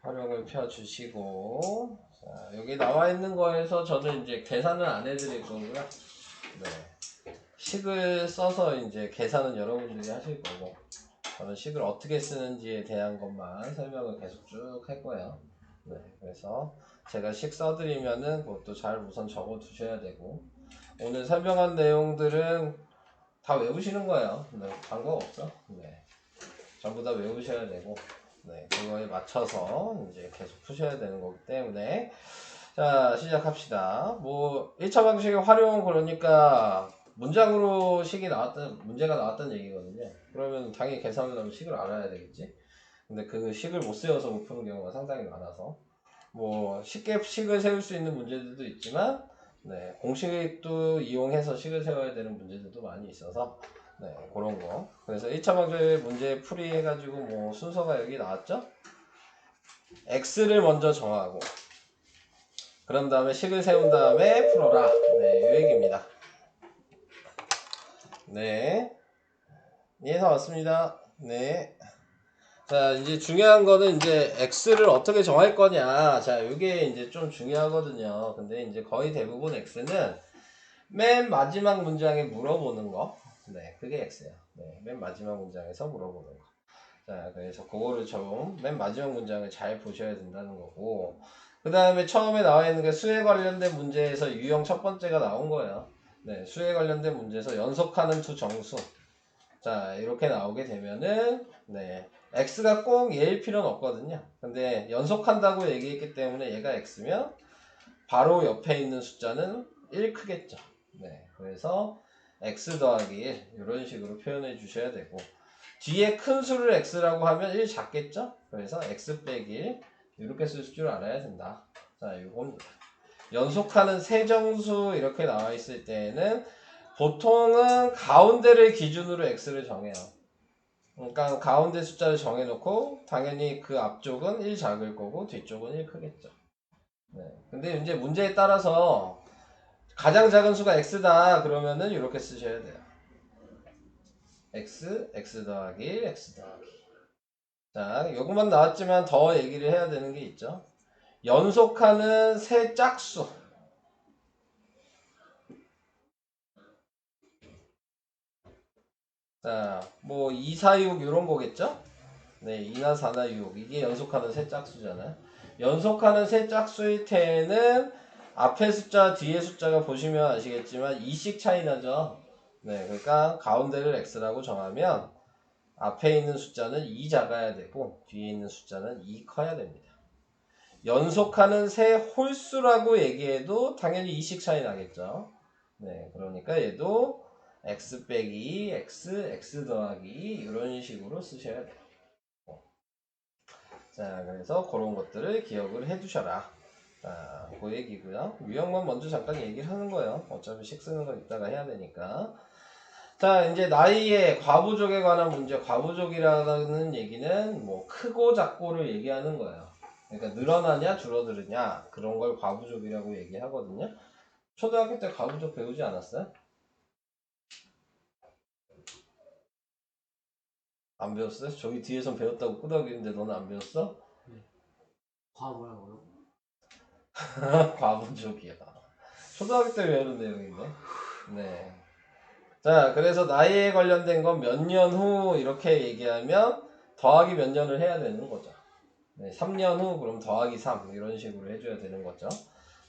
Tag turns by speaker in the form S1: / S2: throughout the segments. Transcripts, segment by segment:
S1: 활용을 펴주시고, 자, 여기 나와 있는 거에서 저는 이제 계산은 안 해드릴 거고요. 네. 식을 써서 이제 계산은 여러분들이 하실 거고, 저는 식을 어떻게 쓰는지에 대한 것만 설명을 계속 쭉 할 거예요. 네. 그래서 제가 식 써드리면은 그것도 잘 우선 적어 두셔야 되고, 오늘 설명한 내용들은 다 외우시는 거예요. 네. 방법 없어. 네. 전부 다 외우셔야 되고, 네, 그거에 맞춰서 이제 계속 푸셔야 되는 거기 때문에. 자, 시작합시다. 뭐 1차 방식의 활용, 그러니까 문장으로 식이 나왔던, 문제가 나왔던 얘기거든요. 그러면 당연히 계산을 하면 식을 알아야 되겠지. 근데 그 식을 못 세워서 못 푸는 경우가 상당히 많아서, 뭐 쉽게 식을 세울 수 있는 문제들도 있지만, 네, 공식도 이용해서 식을 세워야 되는 문제들도 많이 있어서, 네, 그런 거. 그래서 1차 방정의 문제 풀이 해가지고 뭐 순서가 여기 나왔죠? x를 먼저 정하고, 그런 다음에 식을 세운 다음에 풀어라. 네, 이 얘기입니다. 네, 이해서 왔습니다. 네. 자, 이제 중요한 거는 이제 x를 어떻게 정할 거냐. 자, 이게 이제 좀 중요하거든요. 근데 이제 거의 대부분 x는 맨 마지막 문장에 물어보는 거. 네, 그게 x예요. 네, 맨 마지막 문장에서 물어보는 거. 자, 그래서 그거를 좀 맨 마지막 문장을 잘 보셔야 된다는 거고, 그 다음에 처음에 나와 있는 게 수에 관련된 문제에서 유형 첫 번째가 나온 거예요. 네, 수에 관련된 문제에서 연속하는 두 정수. 자, 이렇게 나오게 되면은, 네, x가 꼭 얘일 필요는 없거든요. 근데 연속한다고 얘기했기 때문에 얘가 x면 바로 옆에 있는 숫자는 1 크겠죠. 네, 그래서 x 더하기 1 이런 식으로 표현해 주셔야 되고, 뒤에 큰 수를 x라고 하면 1 작겠죠? 그래서 x 빼기 1 이렇게 쓸 줄 알아야 된다. 자, 이건 연속하는 세정수 이렇게 나와 있을 때에는 보통은 가운데를 기준으로 x를 정해요. 그러니까 가운데 숫자를 정해놓고 당연히 그 앞쪽은 1 작을 거고 뒤쪽은 1 크겠죠. 네. 근데 이제 문제에 따라서 가장 작은 수가 x다 그러면은 이렇게 쓰셔야 돼요. x 더하기 1, x 더하기. 자, 요것만 나왔지만 더 얘기를 해야 되는 게 있죠. 연속하는 세 짝수. 자, 뭐 2, 4, 6 이런 거겠죠? 네, 2나 4나 6 이게 연속하는 세 짝수잖아요. 연속하는 세 짝수일 때에는 앞에 숫자, 뒤에 숫자가 보시면 아시겠지만 2씩 차이 나죠. 네, 그러니까 가운데를 x라고 정하면 앞에 있는 숫자는 2 작아야 되고 뒤에 있는 숫자는 2 커야 됩니다. 연속하는 세 홀수라고 얘기해도 당연히 2씩 차이 나겠죠. 네, 그러니까 얘도 x 빼기 x 더하기 이런 식으로 쓰셔야 돼요. 자, 그래서 그런 것들을 기억을 해 두셔라. 자, 그 얘기고요. 유형만 먼저 잠깐 얘기를 하는 거예요. 어차피 식 쓰는 건 이따가 해야 되니까. 자, 이제 나이의 과부족에 관한 문제. 과부족이라는 얘기는 뭐 크고 작고를 얘기하는 거예요. 그러니까 늘어나냐 줄어드느냐 그런 걸 과부족이라고 얘기하거든요. 초등학교 때 과부족 배우지 않았어요? 안 배웠어요? 저기 뒤에선 배웠다고 끄덕이는데 너는 안 배웠어?
S2: 과 뭐라고요?
S1: 과부족이야. 초등학교 때 배우는 내용인데. 네. 자, 그래서 나이에 관련된 건 몇 년 후 이렇게 얘기하면 더하기 몇 년을 해야 되는 거죠. 네, 3년 후 그럼 더하기 3 이런 식으로 해줘야 되는 거죠.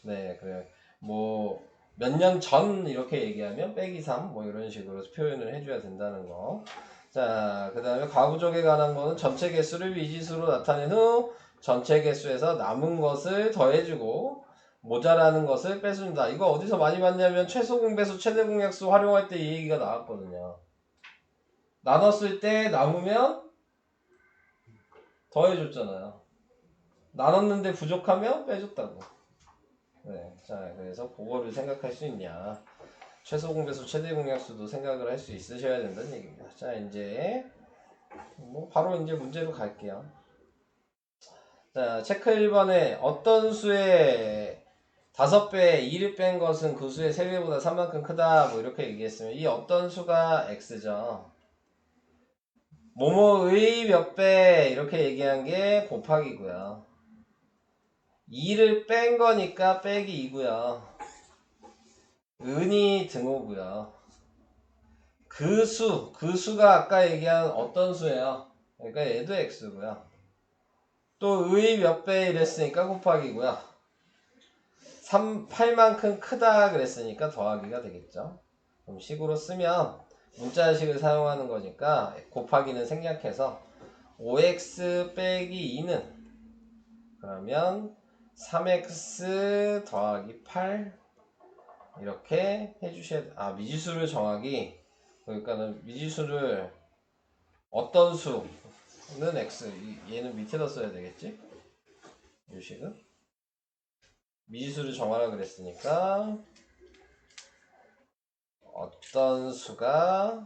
S1: 네, 그래. 뭐 몇 년 전 이렇게 얘기하면 빼기 3 뭐 이런 식으로 표현을 해줘야 된다는 거. 자, 그 다음에 과부족에 관한 거는 전체 개수를 미지수로 나타낸 후 전체 개수에서 남은 것을 더해주고 모자라는 것을 빼준다. 이거 어디서 많이 봤냐면 최소 공배수, 최대 공약수 활용할 때 이 얘기가 나왔거든요. 나눴을 때 남으면 더해줬잖아요. 나눴는데 부족하면 빼줬다고. 네, 자, 그래서 그거를 생각할 수 있냐. 최소 공배수, 최대 공약수도 생각을 할 수 있으셔야 된다는 얘기입니다. 자, 이제 뭐 바로 이제 문제로 갈게요. 자, 체크 1번에 어떤 수의 5배 2를 뺀 것은 그 수의 3배보다 3만큼 크다 뭐 이렇게 얘기했으면 이 어떤 수가 x죠. 뭐뭐의 몇 배 이렇게 얘기한 게 곱하기고요. 2를 뺀 거니까 빼기 2고요. 은이 등호고요. 그 수가 아까 얘기한 어떤 수예요? 그러니까 얘도 x고요. 또 의 몇 배 이랬으니까 곱하기고요. 8만큼 크다 그랬으니까 더하기가 되겠죠. 그럼 식으로 쓰면 문자식을 사용하는 거니까 곱하기는 생략해서 5x 빼기 2는 그러면 3x 더하기 8 이렇게 해주셔야 돼. 아, 미지수를 정하기. 그러니까는 미지수를 어떤 수는 x, 얘는 밑에다 써야 되겠지? 이 식은 미지수를 정하라 그랬으니까 어떤 수가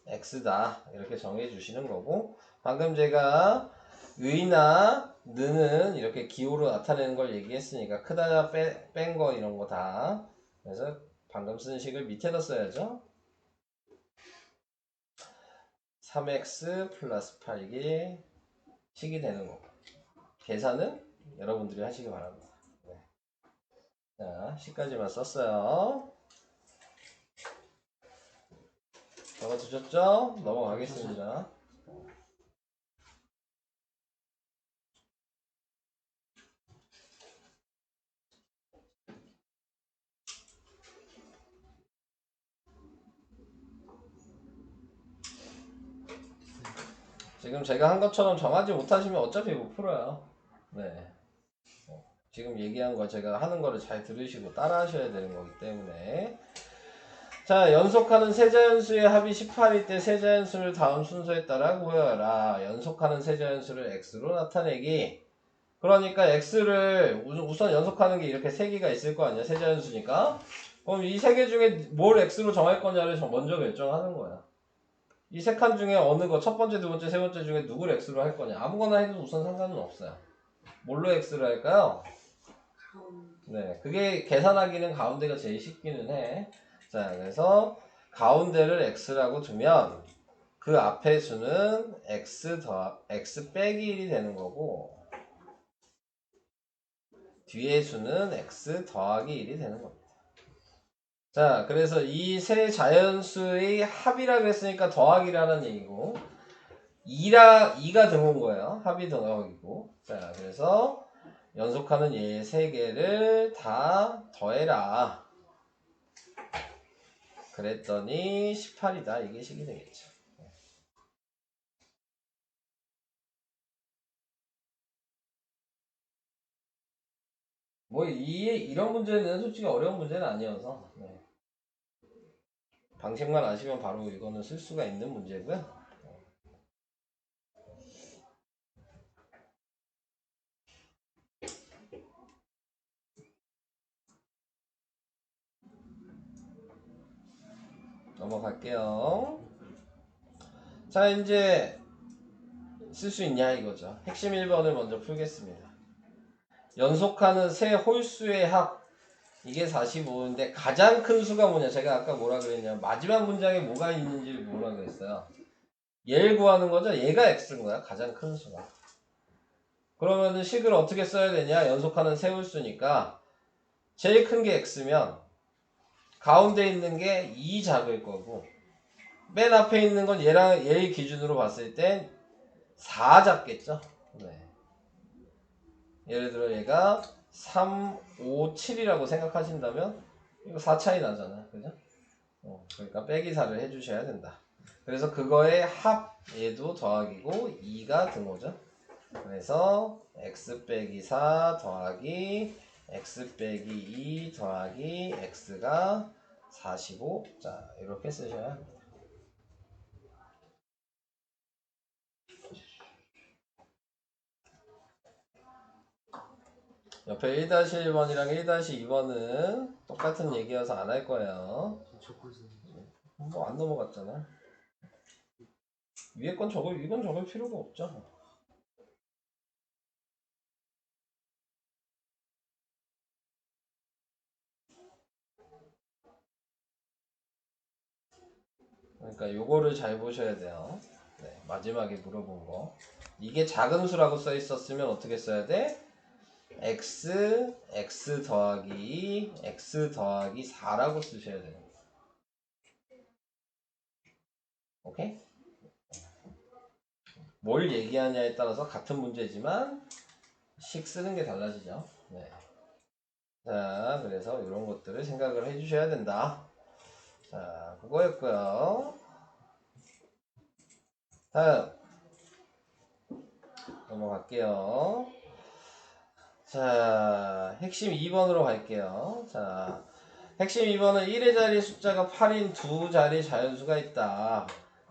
S1: x다 이렇게 정해 주시는 거고, 방금 제가 의나 느는 이렇게 기호로 나타내는 걸 얘기했으니까 크다 뺀 거 이런 거 다, 그래서 방금 쓴 식을 밑에다 써야죠. 3x 플러스 8 이게 식이 되는 거고, 계산은 여러분들이 하시기 바랍니다. 네. 자, 식까지만 썼어요. 적어두셨죠? 넘어가겠습니다. 지금 제가 한 것처럼 정하지 못하시면 어차피 못 풀어요. 네. 지금 얘기한 거 제가 하는 거를 잘 들으시고 따라 하셔야 되는 거기 때문에. 자, 연속하는 세자연수의 합이 18일 때 세자연수를 다음 순서에 따라 구해라. 연속하는 세자연수를 x로 나타내기. 그러니까 x를 우선 연속하는 게 이렇게 3개가 있을 거 아니야. 세자연수니까. 그럼 이 3개 중에 뭘 x로 정할 거냐를 먼저 결정하는 거야. 이 3칸 중에 어느 거, 첫 번째, 두 번째, 세 번째 중에 누구를 x로 할 거냐. 아무거나 해도 우선 상관은 없어요. 뭘로 x로 할까요? 네, 그게 계산하기는 가운데가 제일 쉽기는 해. 자, 그래서 가운데를 x라고 두면 그 앞의 수는 x 빼기 1이 되는 거고, 뒤의 수는 x 더하기 1이 되는 겁니다. 자, 그래서 이 세 자연수의 합이라 그랬으니까 더하기라는 얘기고, 2가 등호인 거예요. 합이 등호이고. 자, 그래서 연속하는 얘 세 개를 다 더해라. 그랬더니 18이다. 이게 식이 되겠죠. 뭐 이런 문제는 솔직히 어려운 문제는 아니어서, 네. 방식만 아시면 바로 이거는 쓸 수가 있는 문제고요. 넘어갈게요. 자, 이제 쓸 수 있냐 이거죠. 핵심 1번을 먼저 풀겠습니다. 연속하는 세 홀수의 합, 이게 45인데 가장 큰 수가 뭐냐. 제가 아까 뭐라 그랬냐, 마지막 문장에 뭐가 있는지 뭐라 그랬어요. 얘를 구하는 거죠. 얘가 x인 거야. 가장 큰 수가. 그러면은 식을 어떻게 써야 되냐. 연속하는 세 홀수니까 제일 큰 게 x면 가운데 있는 게 2 작을 거고, 맨 앞에 있는 건 얘의 기준으로 봤을 땐 4 잡겠죠. 네. 예를 들어 얘가 3, 5, 7이라고 생각하신다면 이거 4 차이 나잖아. 그죠? 그러니까 빼기 4를 해주셔야 된다. 그래서 그거의 합, 얘도 더하기고 2가 등호죠. 그래서 x 빼기 4 더하기 x 빼기 2 더하기 x가 45. 자, 이렇게 쓰셔야 합니다. 옆에 1-1번이랑 1-2번은 똑같은 얘기여서 안 할 거예요. 뭐 안 넘어갔잖아. 위에 건 이건 적을 필요가 없죠. 그러니까 요거를 잘 보셔야 돼요. 네, 마지막에 물어본 거. 이게 작은 수라고 써 있었으면 어떻게 써야 돼? x 더하기 4라고 쓰셔야 됩니다. 오케이? 뭘 얘기하냐에 따라서 같은 문제지만 식 쓰는 게 달라지죠. 네. 자, 그래서 이런 것들을 생각을 해주셔야 된다. 자, 그거였고요. 다음 넘어갈게요. 자, 핵심 2번으로 갈게요. 자, 핵심 2번은 1의 자리 숫자가 8인 두 자리 자연수가 있다.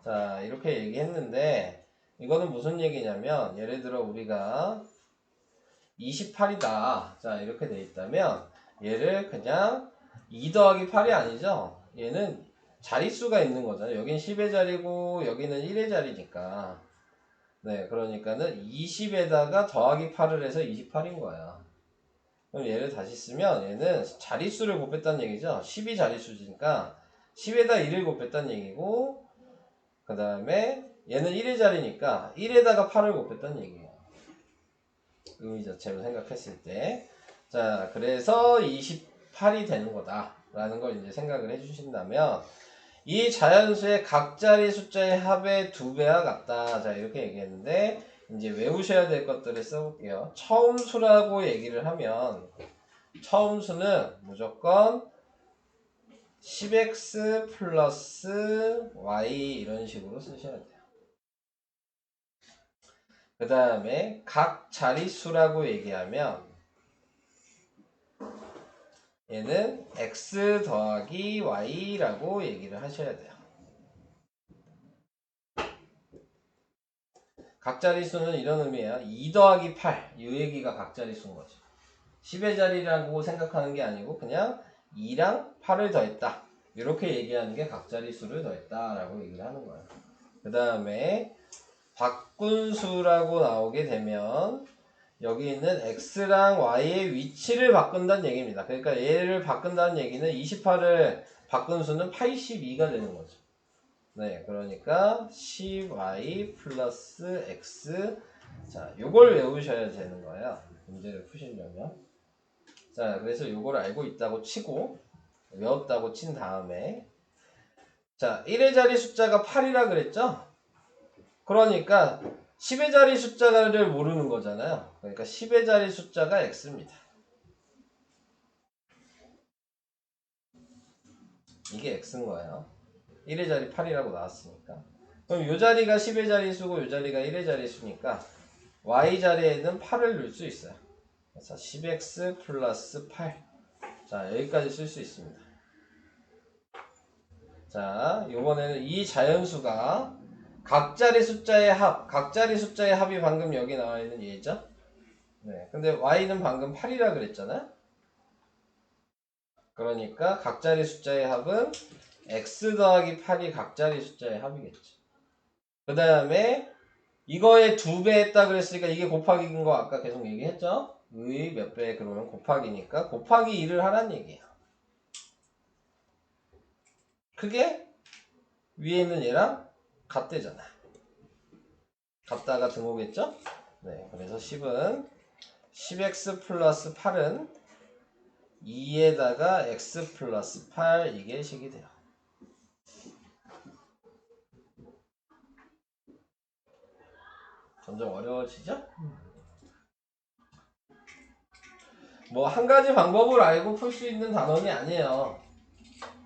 S1: 자, 이렇게 얘기했는데 이거는 무슨 얘기냐면 예를 들어 우리가 28이다. 자, 이렇게 돼 있다면 얘를 그냥 2 더하기 8이 아니죠. 얘는 자릿수가 있는 거잖아요. 여긴 10의 자리고 여기는 1의 자리니까. 네, 그러니까는 20에다가 더하기 8을 해서 28인 거야. 그럼 얘를 다시 쓰면 얘는 자릿수를 곱했다는 얘기죠. 10이 자릿수니까 10에다 1을 곱했다는 얘기고, 그 다음에 얘는 1의 자리니까 1에다가 8을 곱했다는 얘기예요. 의미 자체로 생각했을 때. 자, 그래서 28이 되는 거다 라는 걸 이제 생각을 해주신다면, 이 자연수의 각 자리 숫자의 합의 2배와 같다. 자, 이렇게 얘기했는데 이제 외우셔야 될 것들을 써볼게요. 처음수라고 얘기를 하면 처음수는 무조건 10x 플러스 y 이런 식으로 쓰셔야 돼요. 그 다음에 각 자릿수라고 얘기하면 얘는 x 더하기 y라고 얘기를 하셔야 돼요. 각자리수는 이런 의미예요. 2 더하기 8. 이 얘기가 각자리수인 거죠. 10의 자리라고 생각하는 게 아니고 그냥 2랑 8을 더했다. 이렇게 얘기하는 게 각자리수를 더했다라고 얘기를 하는 거예요. 그 다음에 바꾼수라고 나오게 되면 여기 있는 x랑 y의 위치를 바꾼다는 얘기입니다. 그러니까 얘를 바꾼다는 얘기는 28을 바꾼 수는 82가 되는 거죠. 네, 그러니까 10y 플러스 x. 자, 요걸 외우셔야 되는 거예요. 문제를 푸시려면. 자, 그래서 요걸 알고 있다고 치고, 외웠다고 친 다음에, 자, 1의 자리 숫자가 8이라 그랬죠? 그러니까 10의 자리 숫자를 모르는 거잖아요. 그러니까 10의 자리 숫자가 x입니다. 이게 x인 거예요. 1의 자리 8이라고 나왔으니까. 그럼 요 자리가 10의 자리수고 요 자리가 1의 자리수니까 y 자리에는 8을 넣을 수 있어요. 그래서 10x 플러스 8. 자, 여기까지 쓸 수 있습니다. 자, 요번에는 이 자연수가 각자리 숫자의 합이 방금 여기 나와 있는 얘죠? 네. 근데 y는 방금 8이라 그랬잖아요? 그러니까 각자리 숫자의 합은 x 더하기 8이 각자리 숫자의 합이겠죠. 그 다음에 이거에 2배 했다 그랬으니까 이게 곱하기인 거 아까 계속 얘기했죠? 의 몇 배 그러면 곱하기니까 곱하기 2를 하란 얘기예요. 그게 위에 있는 얘랑 같대잖아. 같다가 등호겠죠? 네, 그래서 10은 10x 플러스 8은 2에다가 x 플러스 8 이게 식이 돼요. 점점 어려워지죠? 뭐 한 가지 방법을 알고 풀 수 있는 단원이 아니에요.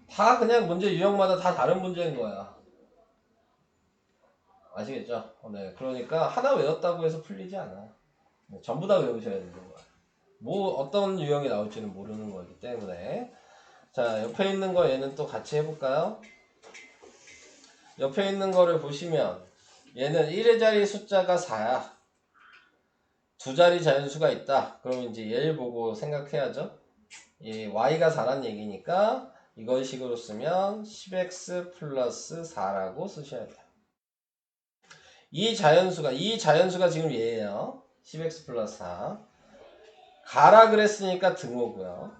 S1: 다 그냥 문제 유형마다 다 다른 문제인 거야. 아시겠죠? 네, 그러니까 하나 외웠다고 해서 풀리지 않아. 네, 전부 다 외우셔야 되는 거야. 뭐 어떤 유형이 나올지는 모르는 거기 때문에. 자, 옆에 있는 거 얘는 또 같이 해볼까요? 옆에 있는 거를 보시면 얘는 1의 자리 숫자가 4야. 두 자리 자연수가 있다. 그럼 이제 얘를 보고 생각해야죠. 이 y가 4란 얘기니까 이걸 식으로 쓰면 10x 플러스 4라고 쓰셔야 돼요. 이 자연수가 지금 얘예요. 10x 플러스 4. 가라 그랬으니까 등호고요.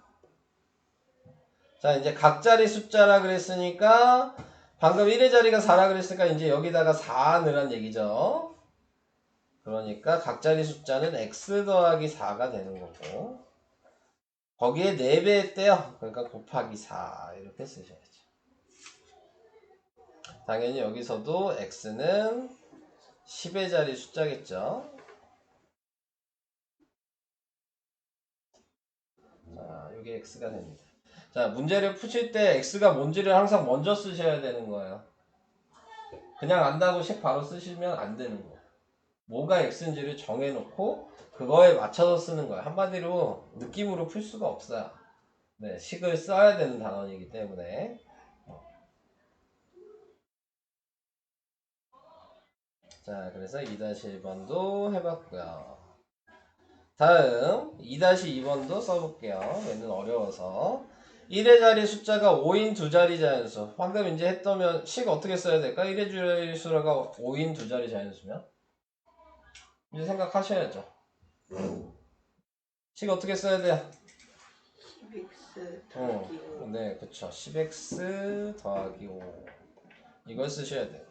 S1: 자, 이제 각자리 숫자라 그랬으니까 방금 1의 자리가 4라 그랬으니까 이제 여기다가 4 넣으란 얘기죠. 그러니까 각자리 숫자는 x 더하기 4가 되는 거고 거기에 4배 했대요. 그러니까 곱하기 4 이렇게 쓰셔야죠. 당연히 여기서도 x는 10의 자리 숫자겠죠. 자, 이게 x가 됩니다. 자, 문제를 푸실 때 x가 뭔지를 항상 먼저 쓰셔야 되는 거예요. 그냥 안다고 식 바로 쓰시면 안 되는 거예요. 뭐가 x인지를 정해놓고 그거에 맞춰서 쓰는 거예요. 한마디로 느낌으로 풀 수가 없어요. 네, 식을 써야 되는 단원이기 때문에. 자, 그래서 2-1번도 해봤고요. 다음 2-2번도 써볼게요. 얘는 어려워서 1의 자리 숫자가 5인 두 자리 자연수. 방금 이제 했다면 식 어떻게 써야 될까? 1의 자리 수가 5인 두 자리 자연수면 이제 생각하셔야죠. 식 어떻게 써야 돼요?
S3: 10x 더하기 5.
S1: 네, 그쵸. 10x 더하기 5 이걸 쓰셔야 돼요.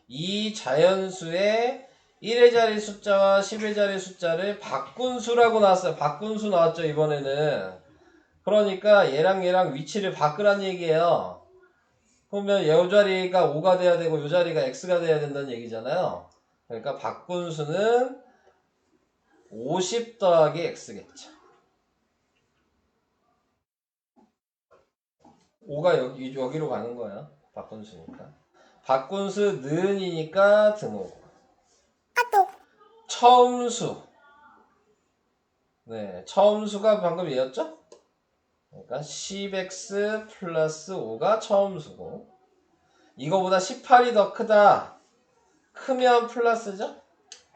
S1: 이 자연수의 1의 자리 숫자와 10의 자리 숫자를 바꾼 수라고 나왔어요. 바꾼 수 나왔죠, 이번에는. 그러니까 얘랑 위치를 바꾸란 얘기예요. 그러면 이 자리가 5가 돼야 되고 이 자리가 x가 돼야 된다는 얘기잖아요. 그러니까 바꾼 수는 50 더하기 x겠죠. 5가 여기로 가는 거예요. 바꾼 수니까. 바꾼 수 는이니까 등호고. 처음 수. 네, 처음 수가 방금 얘였죠? 그러니까 10x 플러스 5가 처음 수고. 이거보다 18이 더 크다. 크면 플러스죠?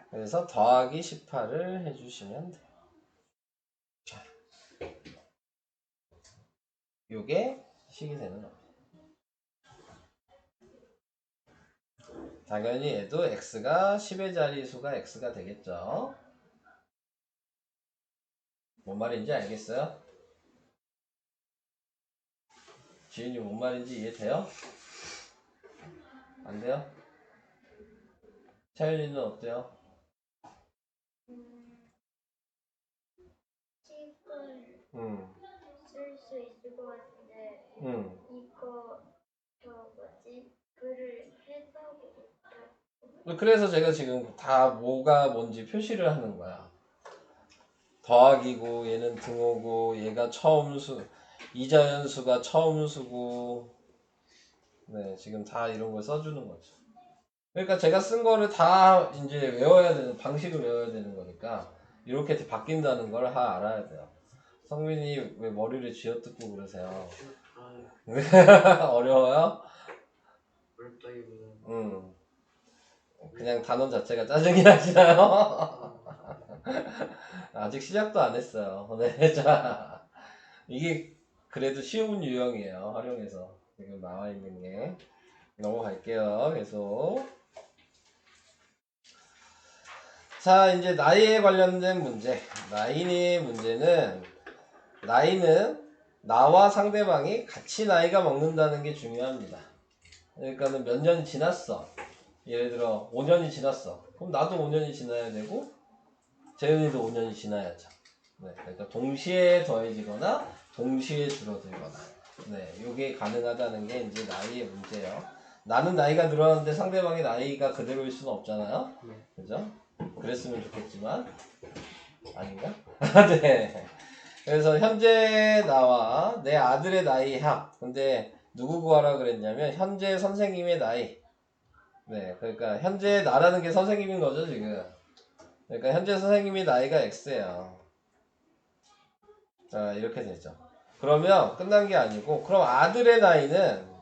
S1: 그래서 더하기 18을 해주시면 돼요. 자, 요게 식이 되는 겁니다. 당연히 얘도 x가 10의 자리 수가 x가 되겠죠. 뭔 말인지 알겠어요? 지은이 뭔 말인지 이해돼요? 안 돼요? 차윤이는 어때요?
S4: 팁을
S1: 음,
S4: 쓸 수 있을 것 같은데
S1: 음.
S4: 이거 글을 해석을
S1: 그래서 제가 지금 다 뭐가 뭔지 표시를 하는 거야. 더하기고 얘는 등호고 얘가 처음 수 이자연수가 처음 수고 네 지금 다 이런 걸 써주는 거죠. 그러니까 제가 쓴 거를 다 이제 외워야 되는 방식을 외워야 되는 거니까 이렇게 바뀐다는 걸 알아야 돼요. 성민이 왜 머리를 쥐어뜯고 그러세요? 어려워요?
S2: 어렵다기보다는
S1: 그냥 단원 자체가 짜증이 나시나요? 아직 시작도 안 했어요. 네, 자 이게 그래도 쉬운 유형이에요. 활용해서 지금 나와 있는 게 넘어갈게요. 계속. 자 이제 나이에 관련된 문제. 나이의 문제는 나이는 나와 상대방이 같이 나이가 먹는다는 게 중요합니다. 그러니까는 몇 년이 지났어. 예를 들어 5년이 지났어. 그럼 나도 5년이 지나야 되고 재윤이도 5년이 지나야죠. 네, 그러니까 동시에 더해지거나 동시에 줄어들거나 네, 요게 가능하다는 게 이제 나이의 문제예요. 나는 나이가 늘어났는데 상대방의 나이가 그대로일 수는 없잖아요.
S2: 네.
S1: 그죠? 그랬으면 좋겠지만 아닌가? 네. 그래서 현재 나와 내 아들의 나이 합. 근데 누구 구하라 그랬냐면 현재 선생님의 나이. 네, 그러니까 현재 나라는 게 선생님인 거죠 지금. 그러니까 현재 선생님의 나이가 X예요. 자, 이렇게 되죠. 그러면 끝난 게 아니고 그럼 아들의 나이는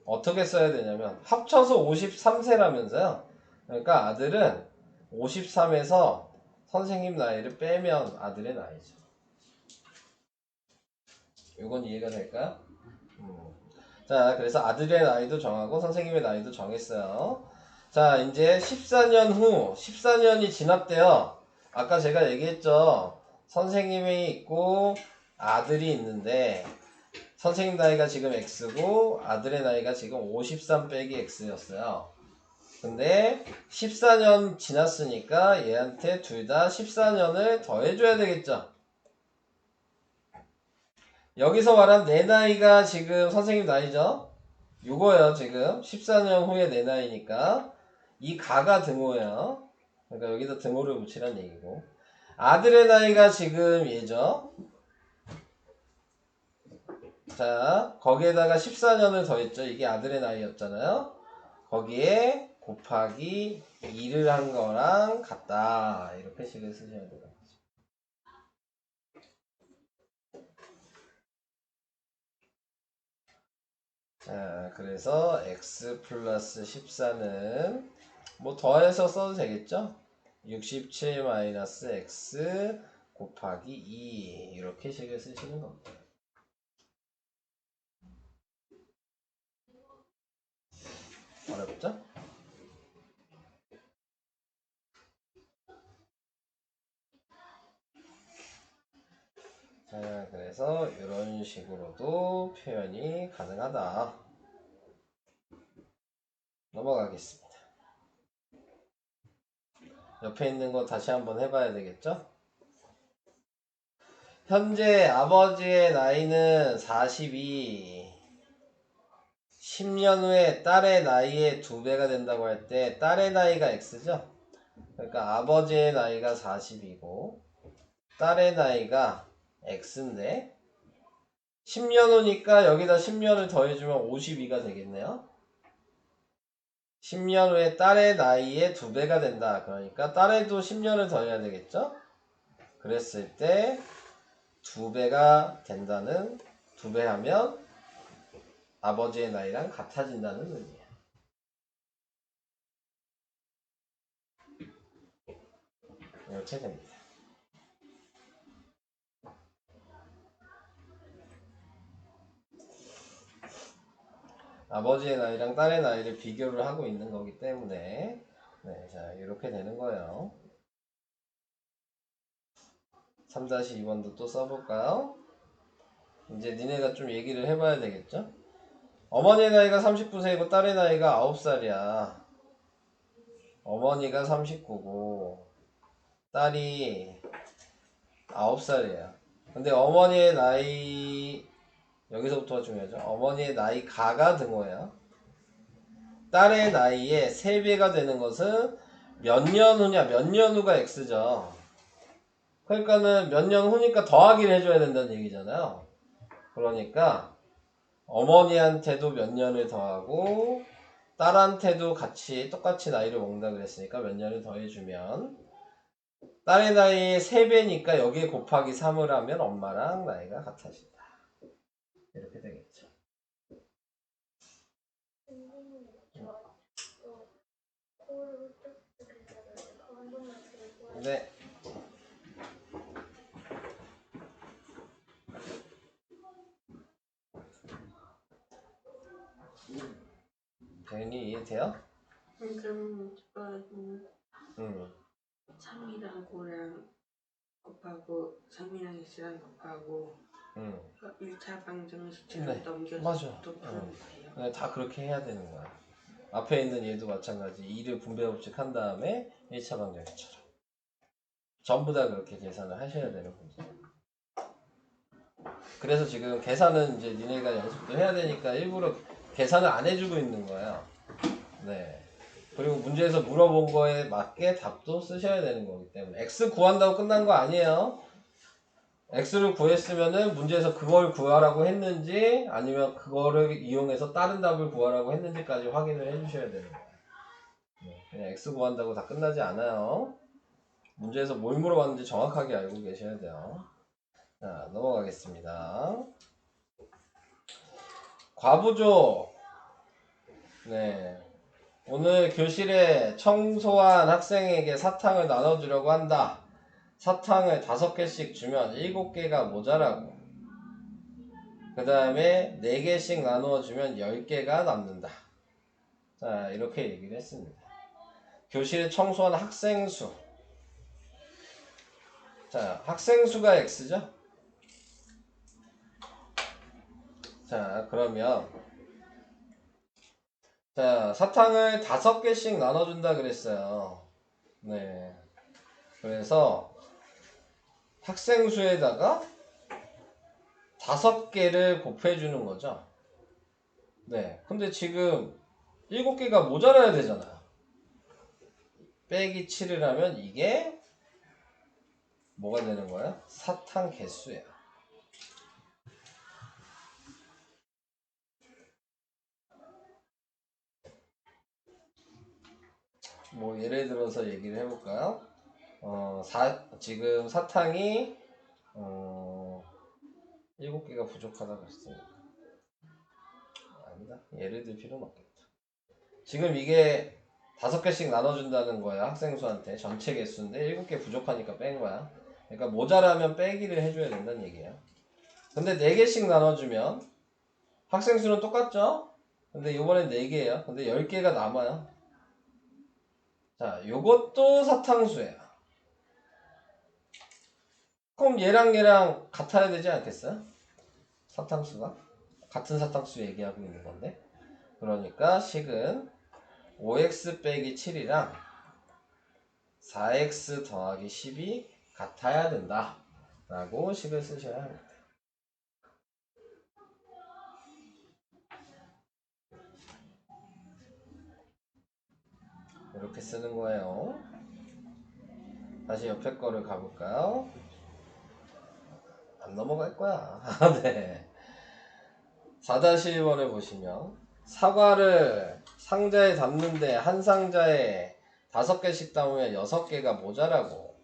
S1: 어떻게 써야 되냐면 합쳐서 53세라면서요. 그러니까 아들은 53에서 선생님 나이를 빼면 아들의 나이죠. 이건 이해가 될까요? 자, 그래서 아들의 나이도 정하고 선생님의 나이도 정했어요. 자, 이제 14년 후 14년이 지났대요. 아까 제가 얘기했죠. 선생님이 있고 아들이 있는데 선생님 나이가 지금 X고 아들의 나이가 지금 53 빼기 X였어요. 근데 14년 지났으니까 얘한테 둘 다 14년을 더해줘야 되겠죠. 여기서 말한 내 나이가 지금 선생님 나이죠? 요거예요. 지금 14년 후에 내 나이니까 이 가가 등호예요. 그러니까 여기다 등호를 붙이란 얘기고, 아들의 나이가 지금 얘죠. 자, 거기에다가 14년을 더했죠. 이게 아들의 나이였잖아요. 거기에 곱하기 2를 한 거랑 같다. 이렇게 식을 쓰셔야 돼요. 자, 그래서 x 플러스 14는 뭐 더해서 써도 되겠죠? 67 마이너스 x 곱하기 2 이렇게 식을 쓰시는 겁니다. 어렵죠? 자, 그래서 이런 식으로도 표현이 가능하다. 넘어가겠습니다. 옆에 있는 거 다시 한번 해봐야 되겠죠? 현재 아버지의 나이는 42. 10년 후에 딸의 나이의 2배가 된다고 할 때 딸의 나이가 x죠? 그러니까 아버지의 나이가 40이고 딸의 나이가 x인데 10년 후니까 여기다 10년을 더해주면 52가 되겠네요. 10년 후에 딸의 나이의 2배가 된다. 그러니까 딸에도 10년을 더해야 되겠죠? 그랬을 때 2배가 된다는, 2배 하면 아버지의 나이랑 같아진다는 의미예요. 이렇게 됩니다. 아버지의 나이랑 딸의 나이를 비교를 하고 있는 거기 때문에, 네, 자, 이렇게 되는 거예요. 3-2번도 또 써볼까요? 이제 니네가 좀 얘기를 해봐야 되겠죠? 어머니의 나이가 39세이고 딸의 나이가 9살이야. 어머니가 39고 딸이 9살이에요. 근데 어머니의 나이, 여기서부터가 중요하죠. 어머니의 나이 가가 등호예요. 딸의 나이에 3배가 되는 것은 몇 년 후냐? 몇 년 후가 x죠. 그러니까는 몇 년 후니까 더하기를 해줘야 된다는 얘기잖아요. 그러니까 어머니한테도 몇 년을 더하고 딸한테도 같이 똑같이 나이를 먹는다 그랬으니까 몇 년을 더해주면 딸의 나이의 3배니까 여기에 곱하기 3을 하면 엄마랑 나이가 같아진다. 이렇게 되겠죠.
S4: 선생님, 저또 코를 어떻게 잡아요? 그거 한 번만 들어보세요.
S1: 네. 대현이 이해돼요?
S3: 좀 3이랑 9랑 곱하고 3이랑 x랑 곱하고 1차 방정식처럼
S1: 네,
S3: 넘겨서
S1: 맞아.
S3: 또 푸는 거예요.
S1: 네, 다 그렇게 해야 되는 거야. 앞에 있는 얘도 마찬가지. 2를 분배법칙 한 다음에 1차 방정식처럼 전부 다 그렇게 계산을 하셔야 되는 거죠. 그래서 지금 계산은 이제 니네가 연습도 해야 되니까 일부러 계산을 안 해주고 있는 거예요. 네. 그리고 문제에서 물어본 거에 맞게 답도 쓰셔야 되는 거기 때문에 x 구한다고 끝난 거 아니에요. x를 구했으면은 문제에서 그걸 구하라고 했는지 아니면 그거를 이용해서 다른 답을 구하라고 했는지까지 확인을 해주셔야 되는 거예요. 그냥 x 구한다고 다 끝나지 않아요. 문제에서 뭘 물어봤는지 정확하게 알고 계셔야 돼요. 자, 넘어가겠습니다. 과부조. 네. 오늘 교실에 청소한 학생에게 사탕을 나눠주려고 한다. 사탕을 5개씩 주면 7개가 모자라고. 그 다음에 4개씩 나누어 주면 10개가 남는다. 자, 이렇게 얘기를 했습니다. 교실에 청소한 학생 수. 자, 학생 수가 x죠? 자, 그러면 자, 사탕을 5개씩 나눠준다 그랬어요. 네. 그래서 학생 수에다가 5개를 곱해주는 거죠. 네. 근데 지금 7개가 모자라야 되잖아요. 빼기 7을 하면 이게 뭐가 되는 거야? 사탕 개수예요. 뭐 예를 들어서 얘기를 해볼까요? 지금 사탕이 7개가 부족하다고 했으니까 아니다. 예를 들 필요는 없겠다. 지금 이게 5개씩 나눠준다는 거야. 학생 수한테 전체 개수인데 7개 부족하니까 뺀 거야. 그러니까 모자라면 빼기를 해줘야 된다는 얘기예요. 근데 4개씩 나눠주면 학생 수는 똑같죠? 근데 이번엔 4개예요. 근데 10개가 남아요. 자, 요것도 사탕수예요. 그럼 얘랑 같아야 되지 않겠어요? 사탕수가? 같은 사탕수 얘기하고 있는 건데. 그러니까 식은 5x 빼기 7이랑 4x 더하기 10이 같아야 된다 라고 식을 쓰셔야 합니다. 이렇게 쓰는 거예요. 다시 옆에 거를 가볼까요? 안 넘어갈 거야. 네. 4-1번을 보시면 사과를 상자에 담는데 한 상자에 5개씩 담으면 6개가 모자라고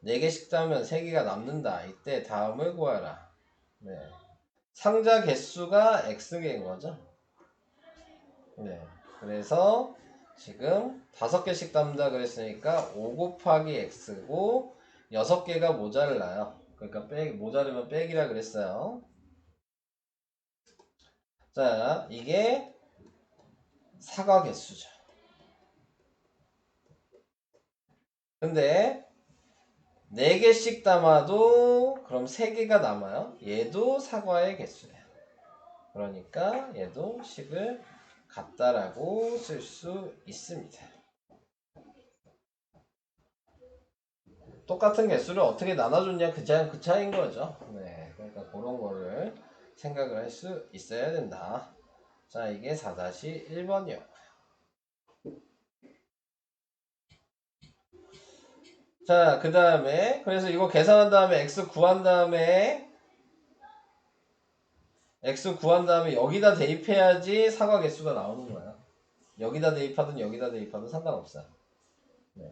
S1: 4개씩 담으면 3개가 남는다. 이때 다음을 구하라. 네. 상자 개수가 x개인 거죠. 네. 그래서 지금 5개씩 담는다 그랬으니까 5 곱하기 x고 6개가 모자라요. 그러니까 모자르면 빼기라 그랬어요. 자, 이게 사과 개수죠. 근데 4개씩 담아도 그럼 3개가 남아요. 얘도 사과의 개수예요. 그러니까 얘도 식을 같다라고 쓸 수 있습니다. 똑같은 개수를 어떻게 나눠줬냐 그 차이인 거죠. 네, 그러니까 그런 거를 생각을 할 수 있어야 된다. 자, 이게 4-1번이요. 자, 그 다음에 그래서 이거 계산한 다음에 x 구한 다음에 여기다 대입해야지 사과 개수가 나오는 거야. 여기다 대입하든 상관없어요. 네.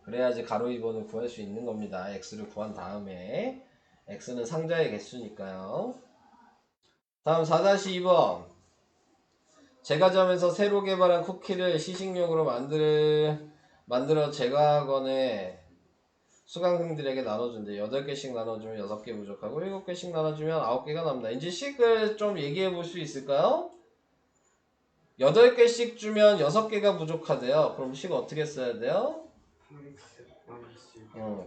S1: 그래야지 가로 2번을 구할 수 있는 겁니다. x를 구한 다음에 x는 상자의 개수니까요. 다음 4-2번 제과점에서 새로 개발한 쿠키를 시식용으로 만들어 제과학원에 수강생들에게 나눠준대. 8개씩 나눠주면 6개 부족하고 7개씩 나눠주면 9개가 남는다. 이제 식을 좀 얘기해 볼 수 있을까요? 8개씩 주면 6개가 부족하대요. 그럼 식 어떻게 써야 돼요?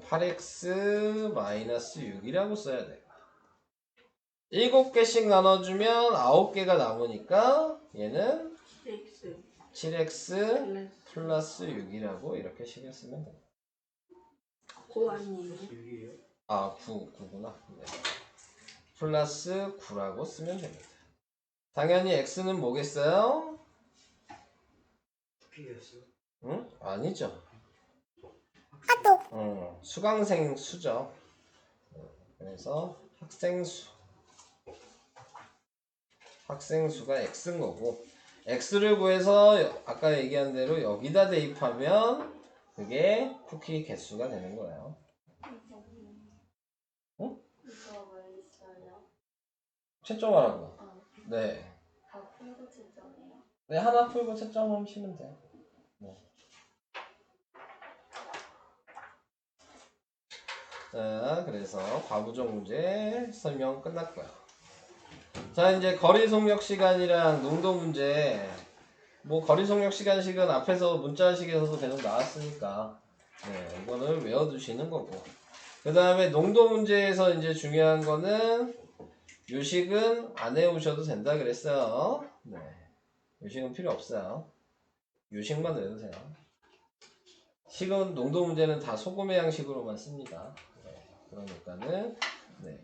S1: 8x-6이라고 써야 돼요. 7개씩 나눠주면 9개가 남으니까 얘는 7x 플러스 6이라고 이렇게 식을 쓰면 돼요.
S3: 9 아니에요?
S1: 아, 9구나. 네. 플러스 9라고 쓰면 됩니다. 당연히 x는 뭐겠어요? 응? 아니죠. 수강생 수죠. 그래서 학생수가 x인 거고 x를 구해서 아까 얘기한 대로 여기다 대입하면 그게 쿠키 개수가 되는 거예요. 응?
S4: 이거 왜 있어요?
S1: 채점하라고. 네.
S4: 다 풀고 채점이에요?
S1: 네, 하나 풀고 채점하시면 돼요. 네. 자, 그래서 과부정 문제 설명 끝났고요. 자, 이제 거리 속력 시간이랑 농도 문제. 뭐 거리 속력 시간식은 앞에서 문자식에서도 계속 나왔으니까 네, 이거는 외워두시는 거고. 그 다음에 농도 문제에서 이제 중요한 거는 요식은 안 외우셔도 된다 그랬어요. 네. 요식은 필요 없어요. 요식만 외우세요. 식은 농도 문제는 다 소금의 양식으로만 씁니다. 네, 그러니까는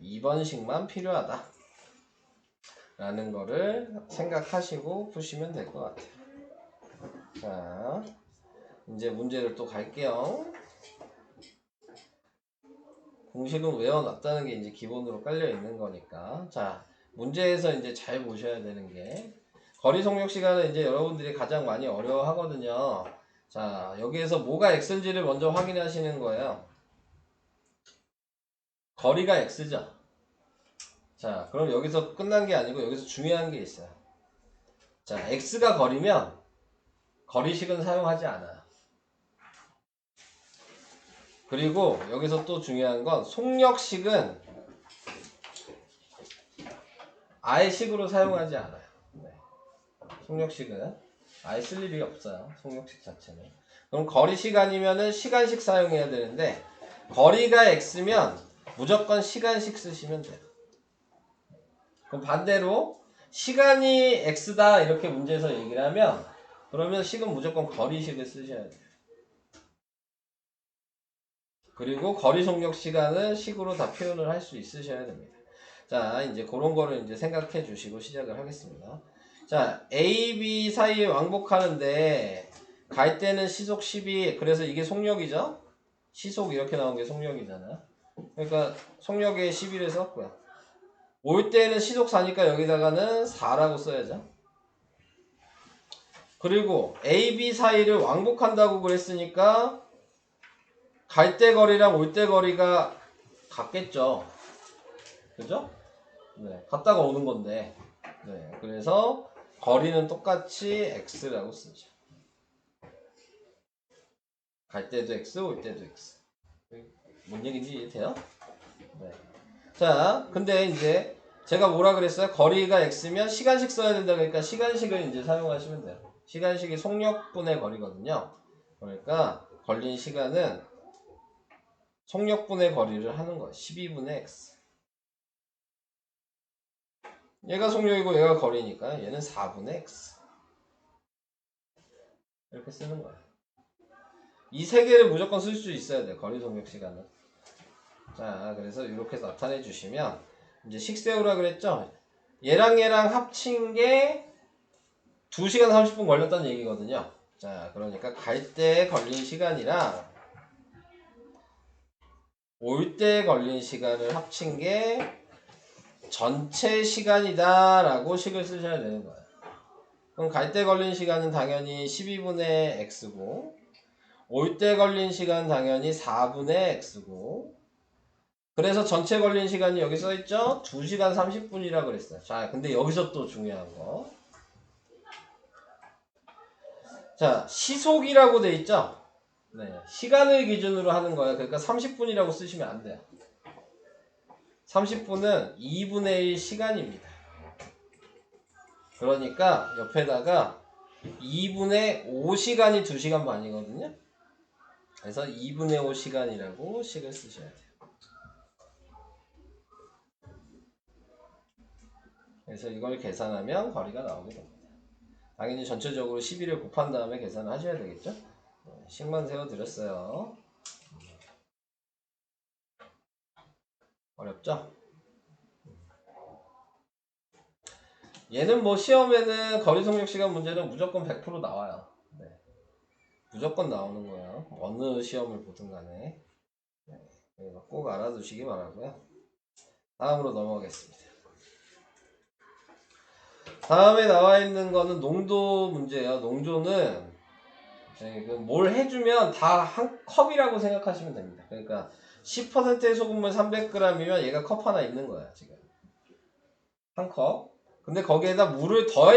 S1: 2번식만 필요하다 라는 거를 생각하시고 푸시면 될 것 같아요. 자, 이제 문제를 또 갈게요. 공식은 외워놨다는 게 이제 기본으로 깔려 있는 거니까. 자, 문제에서 이제 잘 보셔야 되는 게 거리 속력 시간은 이제 여러분들이 가장 많이 어려워하거든요. 자, 여기에서 뭐가 x인지를 먼저 확인하시는 거예요. 거리가 x죠. 자, 그럼 여기서 끝난 게 아니고 여기서 중요한 게 있어요. 자, x가 거리면 거리식은 사용하지 않아요. 그리고 여기서 또 중요한 건 속력식은 아예 식으로 사용하지 않아요. 네. 속력식은 아예 쓸 일이 없어요. 속력식 자체는. 그럼 거리 시간이면은 시간식 사용해야 되는데 거리가 x면 무조건 시간식 쓰시면 돼요. 그럼 반대로 시간이 x다 이렇게 문제에서 얘기를 하면 그러면 식은 무조건 거리식을 쓰셔야 돼요. 그리고 거리 속력 시간은 식으로 다 표현을 할 수 있으셔야 됩니다. 자, 이제 그런 거를 이제 생각해 주시고 시작을 하겠습니다. 자, A, B 사이에 왕복하는데 갈 때는 시속 12, 그래서 이게 속력이죠? 시속 이렇게 나온 게 속력이잖아요. 그러니까 속력에 11을 썼고요. 올 때는 시속 4니까 여기다가는 4라고 써야죠. 그리고 A, B 사이를 왕복한다고 그랬으니까 갈 때 거리랑 올 때 거리가 같겠죠. 그죠? 네, 갔다가 오는 건데. 네, 그래서 거리는 똑같이 x라고 쓰죠. 갈 때도 x, 올 때도 x. 뭔 얘기인지 이해돼요? 네. 자, 근데 이제 제가 뭐라 그랬어요? 거리가 x면 시간식 써야 된다 그러니까 시간식을 이제 사용하시면 돼요. 시간식이 속력분의 거리거든요. 그러니까 걸린 시간은 속력분의 거리를 하는 거예요. 12분의 x. 얘가 속력이고 얘가 거리니까 얘는 4분의 x. 이렇게 쓰는 거예요. 이 세 개를 무조건 쓸 수 있어야 돼요. 거리 속력 시간은. 자, 그래서 이렇게 나타내 주시면 이제 식 세우라 그랬죠? 얘랑 합친 게 2시간 30분 걸렸다는 얘기거든요. 자, 그러니까 갈 때 걸린 시간이랑 올 때 걸린 시간을 합친 게 전체 시간이다 라고 식을 쓰셔야 되는 거예요. 그럼 갈 때 걸린 시간은 당연히 12분의 x고 올 때 걸린 시간 당연히 4분의 x고 그래서 전체 걸린 시간이 여기 써있죠? 2시간 30분이라고 그랬어요. 자, 근데 여기서 또 중요한 거. 자, 시속이라고 돼 있죠? 네, 시간을 기준으로 하는 거예요. 그러니까 30분이라고 쓰시면 안 돼요. 30분은 2분의 1 시간입니다. 그러니까 옆에다가 2분의 5시간이 2시간 반이거든요. 그래서 2분의 5시간이라고 식을 쓰셔야 돼요. 그래서 이걸 계산하면 거리가 나오게 됩니다. 당연히 전체적으로 11을 곱한 다음에 계산을 하셔야 되겠죠? 식만 세워드렸어요. 어렵죠? 얘는 뭐 시험에는 거리 속력 시간 문제는 무조건 100% 나와요. 네. 무조건 나오는 거예요. 어느 시험을 보든 간에. 네. 꼭 알아두시기 바라고요. 다음으로 넘어가겠습니다. 다음에 나와 있는 거는 농도 문제예요. 농도는 뭘 해주면 다 한 컵이라고 생각하시면 됩니다. 그러니까 10%의 소금물 300g이면 얘가 컵 하나 있는 거야 지금. 한 컵. 근데 거기에다 물을 더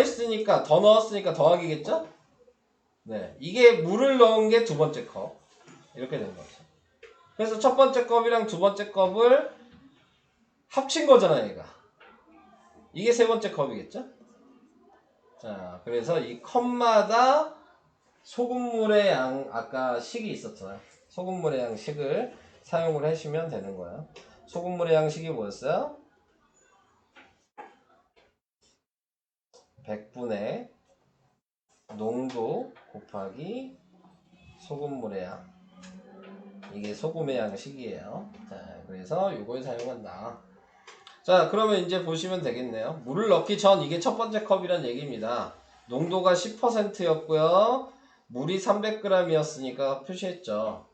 S1: 넣었으니까 더하기겠죠? 네, 이게 물을 넣은 게 두 번째 컵. 이렇게 되는 거죠. 그래서 첫 번째 컵이랑 두 번째 컵을 합친 거잖아 얘가. 이게 세 번째 컵이겠죠? 자, 그래서 이 컵마다 소금물의 양, 아까 식이 있었잖아요. 소금물의 양식을 사용을 하시면 되는 거예요. 소금물의 양식이 뭐였어요? 100분의 농도 곱하기 소금물의 양. 이게 소금의 양식이에요. 자, 그래서 이걸 사용한다. 자, 그러면 이제 보시면 되겠네요. 물을 넣기 전 이게 첫 번째 컵이란 얘기입니다. 농도가 10%였고요. 물이 300g이었으니까 표시했죠.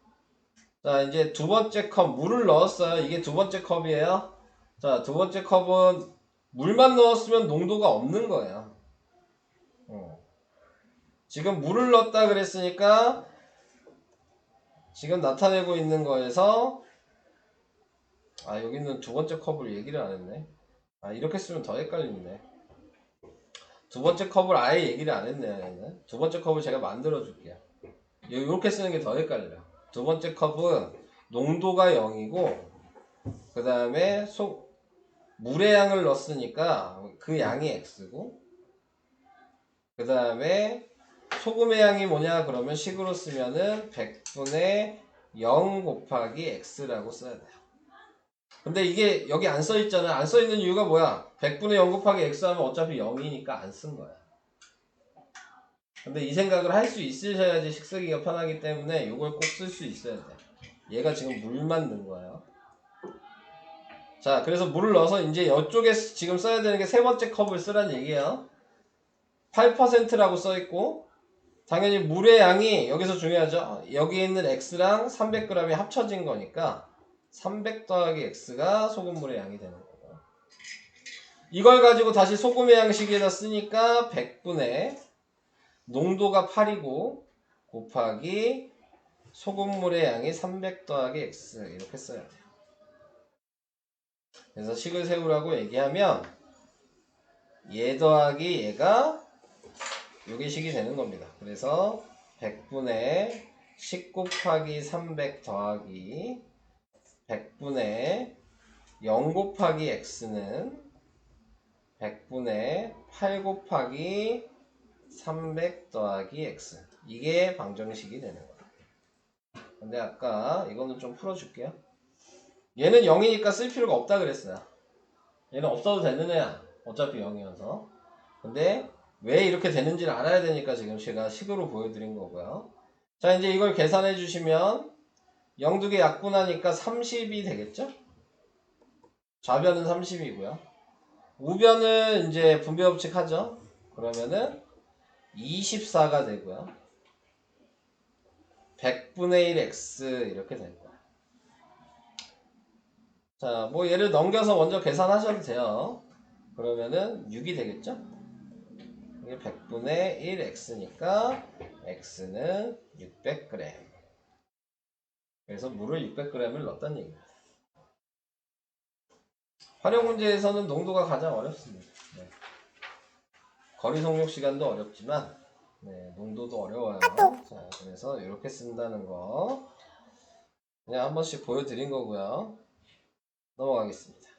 S1: 자, 이제 두 번째 컵 물을 넣었어요. 이게 두 번째 컵이에요. 자, 두 번째 컵은 물만 넣었으면 농도가 없는 거예요. 지금 물을 넣었다 그랬으니까 지금 나타내고 있는 거에서 여기는 두 번째 컵을 얘기를 안 했네. 이렇게 쓰면 더 헷갈리는데. 두 번째 컵을 아예 얘기를 안 했네요. 얘는. 두 번째 컵을 제가 만들어 줄게요. 이렇게 쓰는 게 더 헷갈려요. 두 번째 컵은 농도가 0이고 그 다음에 물의 양을 넣었으니까 그 양이 x고 그 다음에 소금의 양이 뭐냐 그러면 식으로 쓰면은 100분의 0 곱하기 x라고 써야 돼요. 근데 이게 여기 안 써있잖아. 안 써있는 이유가 뭐야? 100분의 0 곱하기 x 하면 어차피 0이니까 안 쓴 거야. 근데 이 생각을 할 수 있으셔야지 식쓰기가 편하기 때문에 이걸 꼭 쓸 수 있어야 돼. 얘가 지금 물만 넣은 거예요. 자, 그래서 물을 넣어서 이제 이쪽에 지금 써야 되는 게 세 번째 컵을 쓰란 얘기예요. 8%라고 써있고 당연히 물의 양이 여기서 중요하죠. 여기 있는 x랑 300g이 합쳐진 거니까 300 더하기 x가 소금물의 양이 되는 거고 이걸 가지고 다시 소금의 양식에다 쓰니까 100분의 농도가 8이고 곱하기 소금물의 양이 300 더하기 x 이렇게 써야 돼요. 그래서 식을 세우라고 얘기하면 얘 더하기 얘가 요게 식이 되는 겁니다. 그래서 100분의 10 곱하기 300 더하기 100분의 0 곱하기 x는 100분의 8 곱하기 300 더하기 x 이게 방정식이 되는 거예요. 근데 아까 이거는 좀 풀어줄게요. 얘는 0이니까 쓸 필요가 없다 그랬어요. 얘는 없어도 되는 애야. 어차피 0이어서. 근데 왜 이렇게 되는지를 알아야 되니까 지금 제가 식으로 보여드린 거고요. 자, 이제 이걸 계산해 주시면 0 두 개 약분하니까 30이 되겠죠? 좌변은 30이고요. 우변은 이제 분배 법칙 하죠? 그러면은 24가 되고요. 100분의 1 x 이렇게 될 거예요. 자, 뭐 얘를 넘겨서 먼저 계산하셔도 돼요. 그러면은 6이 되겠죠? 이게 100분의 1 x니까 x는 600g. 그래서 물을 600g을 넣었다는 얘기입니다. 활용 문제에서는 농도가 가장 어렵습니다. 네. 거리 속력 시간도 어렵지만 농도도 어려워요. 자, 그래서 이렇게 쓴다는 거 그냥 한 번씩 보여드린 거고요. 넘어가겠습니다.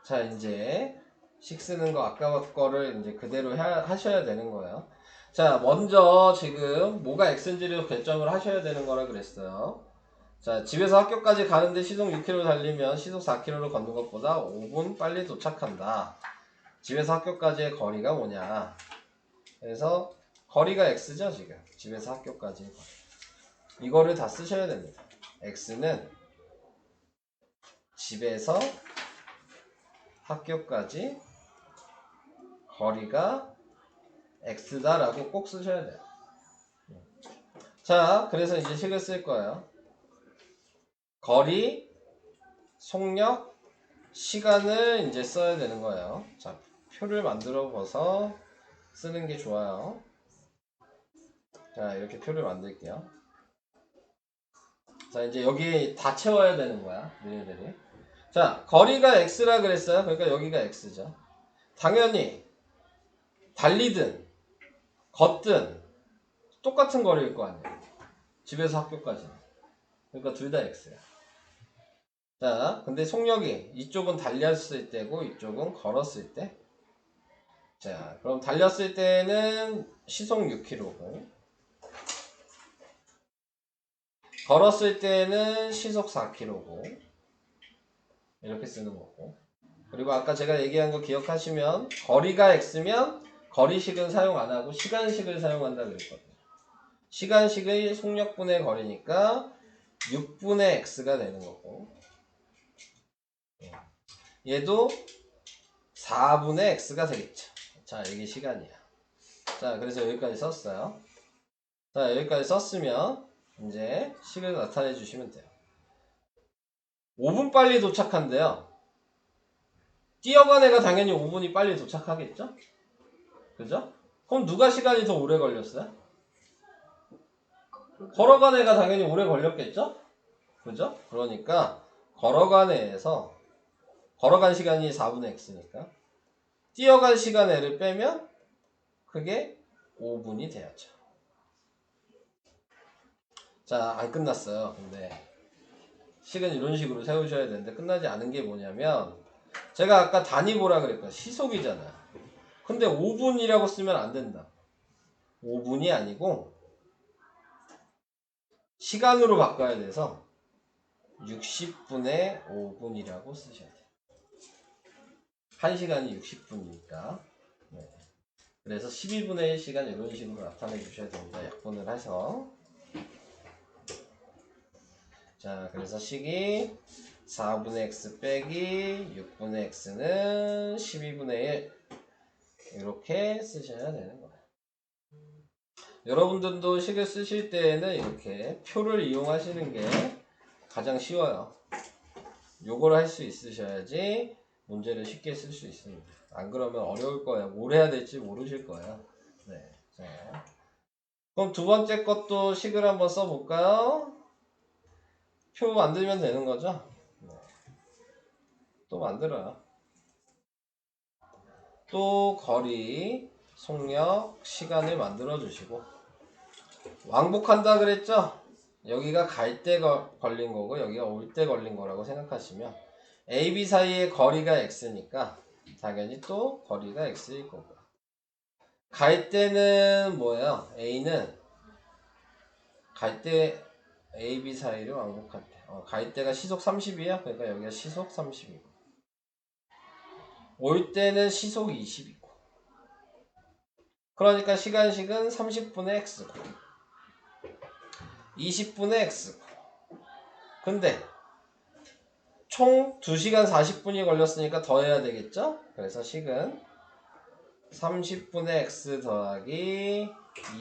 S1: 자, 이제 식 쓰는 거 아까 거를 이제 그대로 하셔야 되는 거예요. 자, 먼저 지금 뭐가 x인지를 결정을 하셔야 되는 거라 그랬어요. 자, 집에서 학교까지 가는데 시속 6km 달리면 시속 4km로 걷는 것보다 5분 빨리 도착한다. 집에서 학교까지의 거리가 뭐냐. 그래서 거리가 x죠, 지금. 집에서 학교까지의 거리. 이거를 다 쓰셔야 됩니다. x는 집에서 학교까지 거리가 x다라고 꼭 쓰셔야 돼요. 자, 그래서 이제 식을 쓸 거예요. 거리, 속력, 시간을 이제 써야 되는 거예요. 자, 표를 만들어 봐서 쓰는 게 좋아요. 자, 이렇게 표를 만들게요. 자, 이제 여기 다 채워야 되는 거야, 너희들이. 자, 거리가 x라 그랬어요. 그러니까 여기가 x죠. 당연히 달리든 걷든 똑같은 거리일 거 아니에요. 집에서 학교까지. 그러니까 둘 다 x야. 자, 근데 속력이 이쪽은 달렸을 때고 이쪽은 걸었을 때. 자, 그럼 달렸을 때는 시속 6km고 걸었을 때는 시속 4km고 이렇게 쓰는 거고. 그리고 아까 제가 얘기한 거 기억하시면 거리가 x면 거리식은 사용 안 하고 시간식을 사용한다 그랬거든요. 시간식의 속력분의 거리니까 6분의 x가 되는 거고, 얘도 4분의 x가 되겠죠. 자, 이게 시간이야. 자, 그래서 여기까지 썼어요. 자, 여기까지 썼으면 이제 식을 나타내 주시면 돼요. 5분 빨리 도착한대요. 뛰어간 애가 당연히 5분이 빨리 도착하겠죠? 그죠? 그럼 누가 시간이 더 오래 걸렸어요? 걸어간 애가 당연히 오래 걸렸겠죠? 그죠? 그러니까 걸어간 애에서 걸어간 시간이 4분의 x니까 뛰어간 시간 애를 빼면 그게 5분이 돼야죠. 자, 안 끝났어요. 근데 식은 이런 식으로 세우셔야 되는데 끝나지 않은 게 뭐냐면 제가 아까 단위 보라 그랬거든요. 시속이잖아요. 근데 5분이라고 쓰면 안 된다. 5분이 아니고 시간으로 바꿔야 돼서 60분의 5분이라고 쓰셔야 돼요. 1시간이 60분이니까. 네. 그래서 12분의 1시간 이런 식으로 나타내 주셔야 됩니다. 약분을 해서. 자, 그래서 식이 4분의 x 빼기 6분의 x는 12분의 1 이렇게 쓰셔야 되는 거예요. 여러분들도 식을 쓰실 때에는 이렇게 표를 이용하시는 게 가장 쉬워요. 요걸 할 수 있으셔야지 문제를 쉽게 쓸 수 있습니다. 안 그러면 어려울 거예요. 뭘 해야 될지 모르실 거예요. 네. 자, 그럼 두 번째 것도 식을 한번 써볼까요? 표 만들면 되는 거죠? 네. 또 만들어요. 또 거리, 속력, 시간을 만들어 주시고 왕복한다 그랬죠? 여기가 갈 때 걸린 거고 여기가 올 때 걸린 거라고 생각하시면 A, B 사이의 거리가 x니까 당연히 또 거리가 x일 거고 갈 때는 뭐예요? A는 갈 때 A, B 사이를 왕복할 때 갈 때가 시속 30이에요. 그러니까 여기가 시속 30이고 올 때는 시속 20이고 그러니까 시간식은 30분의 x고 20분의 x고 근데 총 2시간 40분이 걸렸으니까 더해야 되겠죠? 그래서 식은 30분의 x 더하기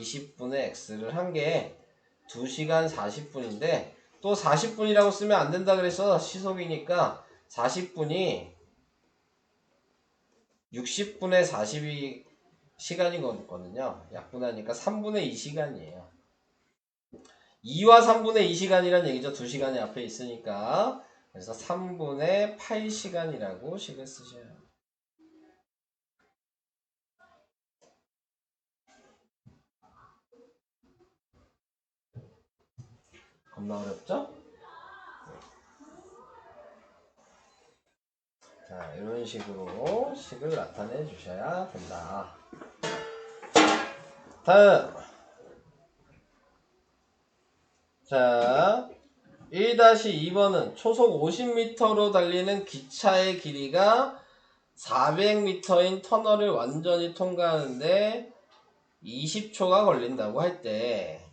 S1: 20분의 x를 한 게 2시간 40분인데 또 40분이라고 쓰면 안 된다 그래서 시속이니까 40분이 60분의 40이 시간이거든요. 약분하니까 3분의 2시간이에요. 2와 3분의 2시간이란 얘기죠. 2시간이 앞에 있으니까. 그래서 3분의 8시간이라고 식을 쓰셔야 합니다. 겁나 어렵죠? 자, 이런 식으로 식을 나타내 주셔야 된다. 다음. 자, 1-2번은 초속 50m로 달리는 기차의 길이가 400m인 터널을 완전히 통과하는데 20초가 걸린다고 할 때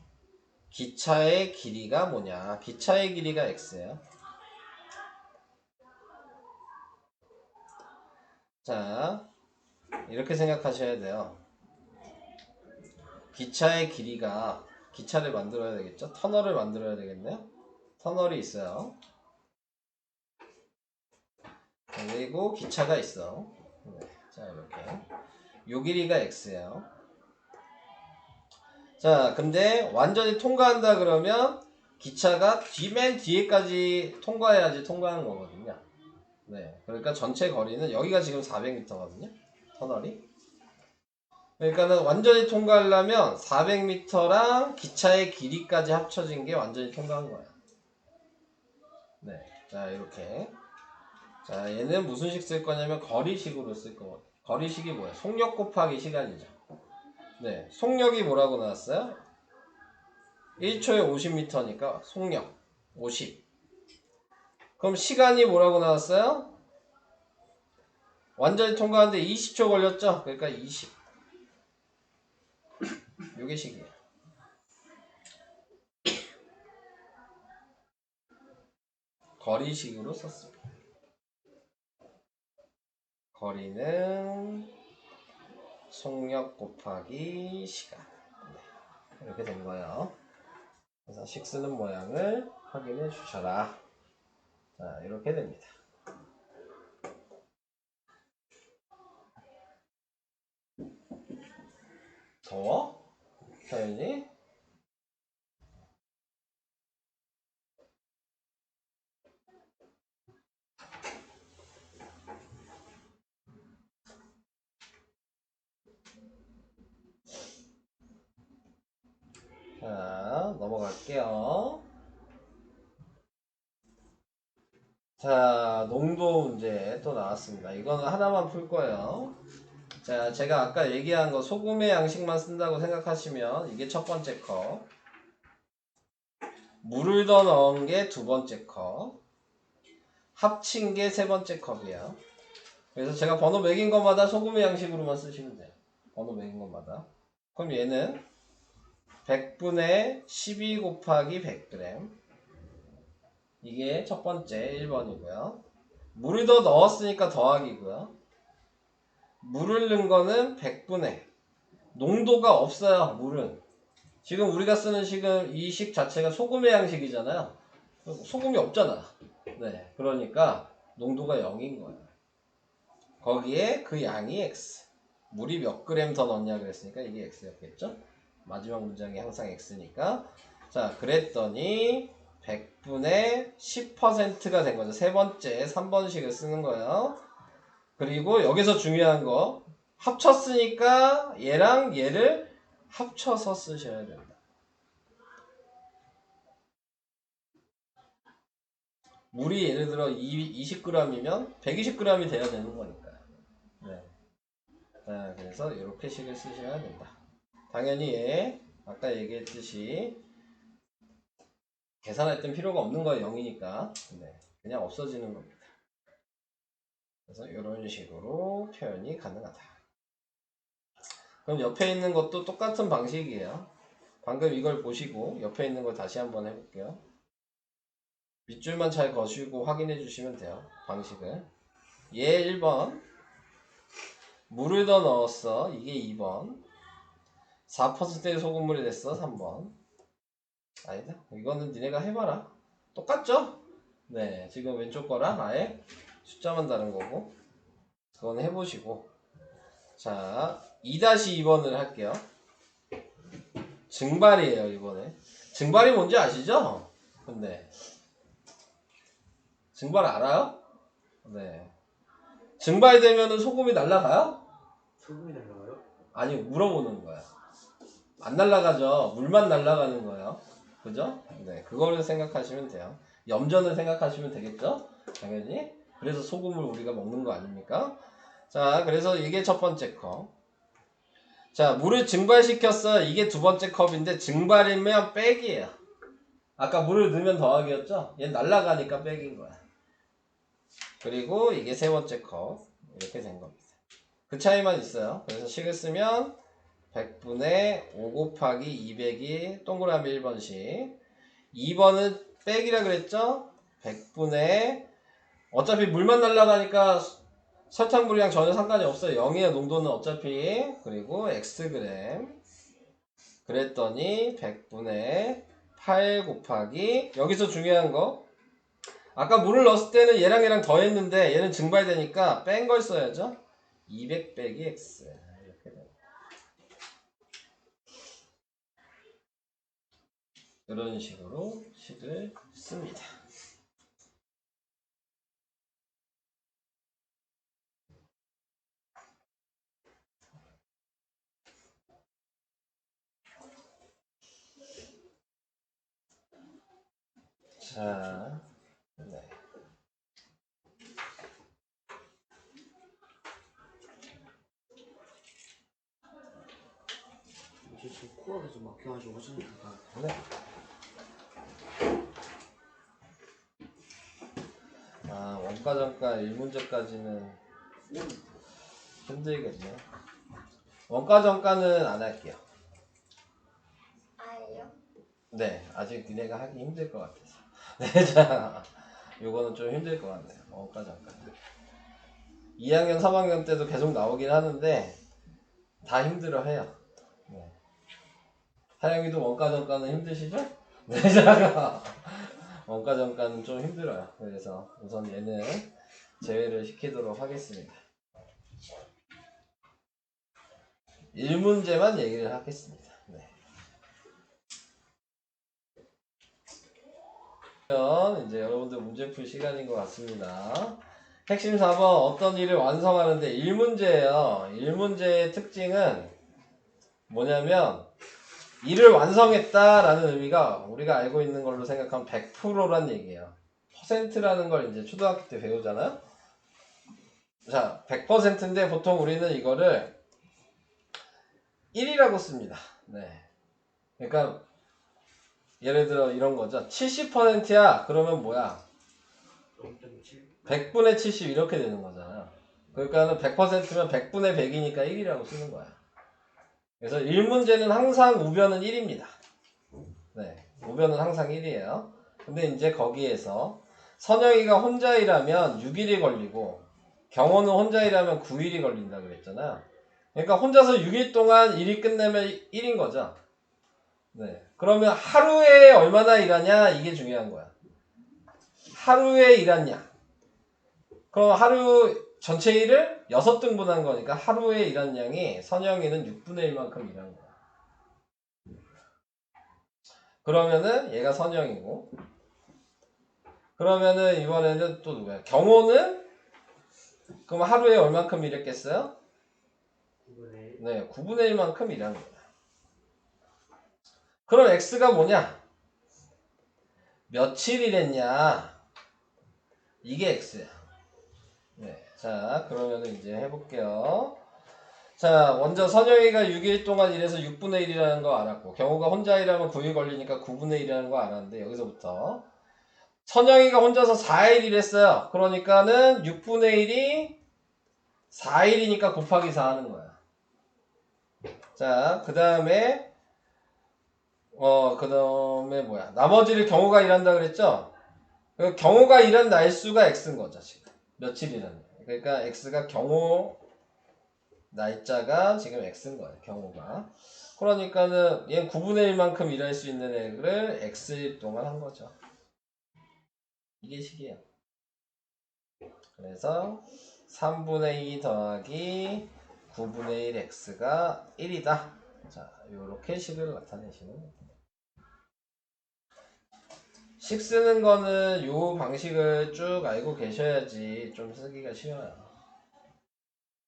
S1: 기차의 길이가 뭐냐? 기차의 길이가 x예요. 자, 이렇게 생각하셔야 돼요. 기차의 길이가 기차를 만들어야 되겠죠? 터널을 만들어야 되겠네요. 터널이 있어요. 그리고 기차가 있어. 네, 자, 이렇게 요 길이가 x예요. 자, 근데 완전히 통과한다 그러면 기차가 맨 뒤에까지 통과해야지 통과하는 거거든요. 네, 그러니까 전체 거리는 여기가 지금 400m거든요. 터널이. 그러니까는 완전히 통과하려면 400m랑 기차의 길이까지 합쳐진 게 완전히 통과한 거야. 네, 자 이렇게. 자, 얘는 무슨 식 쓸 거냐면 거리식으로 쓸 거거든요. 거리식이 뭐야? 속력 곱하기 시간이죠. 네, 속력이 뭐라고 나왔어요? 1초에 50m니까 속력 50. 그럼 시간이 뭐라고 나왔어요? 완전히 통과하는데 20초 걸렸죠? 그러니까 20. 요게 식이에요. 거리식으로 썼습니다. 거리는 속력 곱하기 시간. 네, 이렇게 된 거예요. 그래서 식 쓰는 모양을 확인해 주셔라. 자, 이렇게 됩니다. 더워? 서윤이? 자, 넘어갈게요. 자, 농도 문제 또 나왔습니다. 이거는 하나만 풀 거예요. 자, 제가 아까 얘기한 거 소금의 양식만 쓴다고 생각하시면 이게 첫 번째 컵. 물을 더 넣은 게 두 번째 컵. 합친 게 세 번째 컵이에요. 그래서 제가 번호 매긴 것마다 소금의 양식으로만 쓰시면 돼요. 번호 매긴 것마다. 그럼 얘는 100분의 12 곱하기 100g. 이게 첫 번째 1번이고요. 물을 더 넣었으니까 더하기고요. 물을 넣은 거는 100분의 농도가 없어요. 물은 지금 우리가 쓰는 식은 이 식 자체가 소금의 양식이잖아요. 소금이 없잖아. 네, 그러니까 농도가 0인 거예요. 거기에 그 양이 x. 물이 몇 그램 더 넣냐 그랬으니까 이게 x였겠죠. 마지막 문장이 항상 x니까. 자, 그랬더니 100분의 10%가 된 거죠. 세 번째 3번식을 쓰는 거예요. 그리고 여기서 중요한 거 합쳤으니까 얘랑 얘를 합쳐서 쓰셔야 된다. 물이 예를 들어 20g이면 120g이 돼야 되는 거니까. 네. 자, 그래서 이렇게 식을 쓰셔야 된다. 당연히 얘 아까 얘기했듯이 계산할 땐 필요가 없는 거예요. 0이니까. 네. 그냥 없어지는 겁니다. 그래서 이런 식으로 표현이 가능하다. 그럼 옆에 있는 것도 똑같은 방식이에요. 방금 이걸 보시고 옆에 있는 걸 다시 한번 해볼게요. 밑줄만 잘 거시고 확인해 주시면 돼요. 방식을. 얘 1번 물을 더 넣었어. 이게 2번 4%의 소금물이 됐어. 3번 아니다. 이거는 니네가 해봐라. 똑같죠? 네, 지금 왼쪽 거랑 아예 숫자만 다른 거고 그건 해보시고 자 2-2번을 할게요. 증발이에요. 이번에 증발이 뭔지 아시죠? 근데 증발 알아요? 네. 증발되면은 소금이 날아가요?
S2: 소금이 날라가요?
S1: 아니, 물어보는 거야. 안 날아가죠. 물만 날아가는 거예요. 그죠? 네, 그거를 생각하시면 돼요. 염전을 생각하시면 되겠죠? 당연히. 그래서 소금을 우리가 먹는 거 아닙니까? 자, 그래서 이게 첫 번째 컵. 자, 물을 증발시켰어. 이게 두 번째 컵인데 증발이면 백이에요. 아까 물을 넣으면 더하기였죠? 얘는 날아가니까 백인 거야. 그리고 이게 세 번째 컵. 이렇게 된 겁니다. 그 차이만 있어요. 그래서 식을 쓰면 100분의 5 곱하기 200이 동그라미 1번씩 2번은 백이라 그랬죠? 100분의 어차피 물만 날아가니까 설탕물이랑 전혀 상관이 없어요. 0이에요. 농도는 어차피. 그리고 xg 그랬더니 100분의 8 곱하기 여기서 중요한 거 아까 물을 넣었을 때는 얘랑 얘랑 더했는데 얘는 증발되니까 뺀 걸 써야죠. 200 빼기 x 이렇게 돼요. 이런 식으로 식을 씁니다. 자, 네.
S2: 이제 지금 코가 계속 막혀가지고 어쩌면 될까요?
S1: 네. 원가 정가 1문제까지는 힘들겠네. 원가 정가는 안 할게요.
S4: 아예요?
S1: 네, 아직 니네가 하기 힘들 것 같아서. 네, 자, 요거는 좀 힘들 것 같네요. 원가 정가. 2학년, 3학년 때도 계속 나오긴 하는데 다 힘들어해요. 네. 하영이도 원가 정가는 힘드시죠? 네, 자, 원가 정가는 좀 힘들어요. 그래서 우선 얘는 제외를 시키도록 하겠습니다. 1문제만 얘기를 하겠습니다. 네. 이제 여러분들 문제 풀 시간인 것 같습니다. 핵심 4번 어떤 일을 완성하는데 1문제예요. 1문제의 특징은 뭐냐면 일을 완성했다라는 의미가 우리가 알고 있는 걸로 생각하면 100%란 얘기예요. 퍼센트라는 걸 이제 초등학교 때 배우잖아요. 자, 100%인데 보통 우리는 이거를 1이라고 씁니다. 네. 그러니까 예를 들어 이런 거죠. 70%야. 그러면 뭐야?
S2: 0.7.
S1: 100분의 70 이렇게 되는 거잖아요. 그러니까는 100%면 100분의 100이니까 1이라고 쓰는 거야. 그래서 1문제는 항상 우변은 1입니다. 네. 우변은 항상 1이에요. 근데 이제 거기에서 선영이가 혼자 일하면 6일이 걸리고 경호는 혼자 일하면 9일이 걸린다 그랬잖아요. 그러니까 혼자서 6일 동안 일이 끝내면 1인 거죠. 네. 그러면 하루에 얼마나 일하냐 이게 중요한 거야. 하루에 일한 양. 그럼 하루 전체 일을 6등분한 거니까 하루에 일한 양이 선영이는 6분의 1만큼 일한 거야. 그러면은 얘가 선영이고 그러면은 이번에는 또 누구야? 경호는 그럼 하루에 얼만큼 일했겠어요?
S2: 9분의 1.
S1: 네, 9분의 1만큼 일한 거야. 그럼 x가 뭐냐? 며칠 일했냐? 이게 x야. 네, 자 그러면은 이제 해볼게요. 자, 먼저 선영이가 6일 동안 일해서 6분의 1이라는 거 알았고 경호가 혼자 일하면 9일 걸리니까 9분의 1이라는 거 알았는데 여기서부터 선영이가 혼자서 4일 일했어요. 그러니까는 6분의 1이 4일이니까 곱하기 4 하는 거야. 자, 그 다음에 뭐야? 나머지를 경호가 일한다 그랬죠? 그 경호가 일한 날수가 x인 거죠, 지금. 며칠 일하는. 그러니까 x가 경호 날짜가 지금 x인 거예요, 경호가. 그러니까는 얘는 9분의 1만큼 일할 수 있는 애를 x일 동안 한 거죠. 이게 식이에요. 그래서 3분의 2 더하기 9분의 1 x가 1이다. 자, 요렇게 식을 나타내시는 거예요. 식 쓰는 거는 요 방식을 쭉 알고 계셔야지 좀 쓰기가 쉬워요.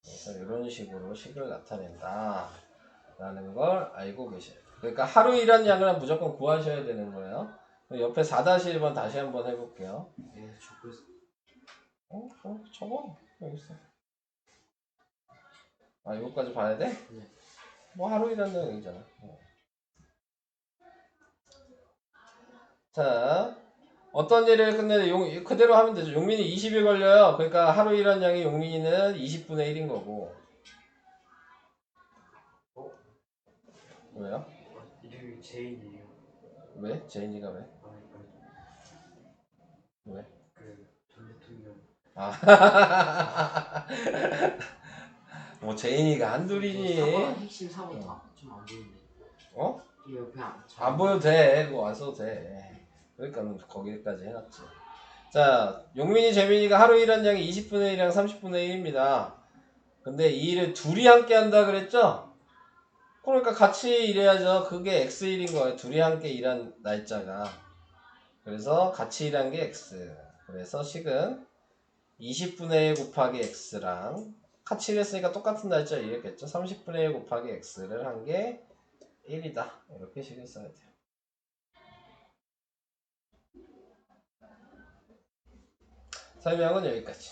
S1: 그래서 이런 식으로 식을 나타낸다 라는 걸 알고 계셔야 돼요. 그러니까 하루 일한 양을 무조건 구하셔야 되는 거예요. 옆에 4-1번 다시 한번 해볼게요.
S2: 네, 적고 있어.
S1: 저거 여기 있어. 아, 이거까지 봐야 돼?
S2: 네.
S1: 뭐 하루 일한 양이잖아. 자, 어떤 일을 끝내도 그대로 하면 되죠. 용민이 20일 걸려요. 그러니까 하루 일한 양이 용민이는 20분의 1인 거고. 왜요?
S2: 이름이 제인이에요.
S1: 왜? 제인이가 왜? 왜?
S2: 전 대통령.
S1: 아, 뭐 제인이가 한둘이니?
S2: 핵심 사고 다좀 안 보이네.
S1: 어?
S2: 이 옆에
S1: 안 보여도 돼. 그거 안 써도 돼. 그러니까 거기까지 해놨지. 자, 용민이, 재민이가 하루 일한 양이 20분의 1이랑 30분의 1입니다. 근데 이 일을 둘이 함께 한다 그랬죠? 그러니까 같이 일해야죠. 그게 x일인 거예요. 둘이 함께 일한 날짜가. 그래서 같이 일한 게 x. 그래서 식은 20분의 1 곱하기 x랑 같이 일했으니까 똑같은 날짜 일했겠죠. 30분의 1 곱하기 x를 한 게 1이다. 이렇게 식을 써야 돼요. 설명은 여기까지.